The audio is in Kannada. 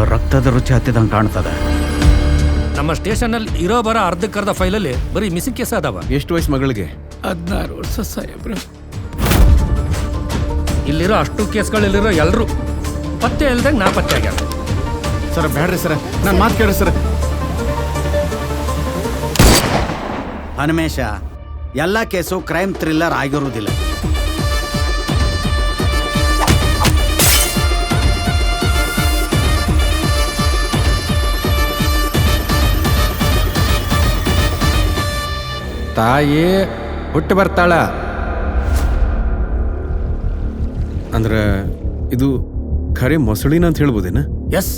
ಯಾವುದೋ ರಕ್ತದ ರುಚಿ ಹತ್ತಿದಂಗೆ ಕಾಣ್ತದ. ನಮ್ಮ ಸ್ಟೇಷನಲ್ಲಿ ಇರೋ ಬರೋ ಅರ್ಧಕ್ಕರ್ಧ ಫೈಲಲ್ಲಿ ಬರೀ ಮಿಸ್ಸಿಂಗ್ ಕೇಸ್ ಅದಾವ. ಎಷ್ಟು ವಯಸ್ಸು ಮಗಳಿಗೆ? 16 ವರ್ಷ ಸಾಹೇಬ್ರ. ಇಲ್ಲಿರೋ ಅಷ್ಟು ಕೇಸ್ಗಳಲ್ಲಿರೋ ಎಲ್ಲರೂ ಪತ್ತೆ ಇಲ್ದಂಗೆ ನಾ ಪತ್ತೆ ಆಗ್ಯಾರ. ಸರ್ ಬ್ಯಾಡ್ರಿ ಸರ್, ನಾನು ಮಾತು ಕೇಳ್ರಿ ಸರ್. ಹನುಮೇಶ, ಎಲ್ಲ ಕೇಸು ಕ್ರೈಮ್ ಥ್ರಿಲ್ಲರ್ ಆಗಿರುವುದಿಲ್ಲ. ತಾಯಿ ಹುಟ್ಟು ಬರ್ತಾಳ ಅಂದ್ರೆ ಇದು ಖರೆ ಮೊಸಳಿನ ಅಂತ ಹೇಳ್ಬೋದೇನ? ಎಸ್,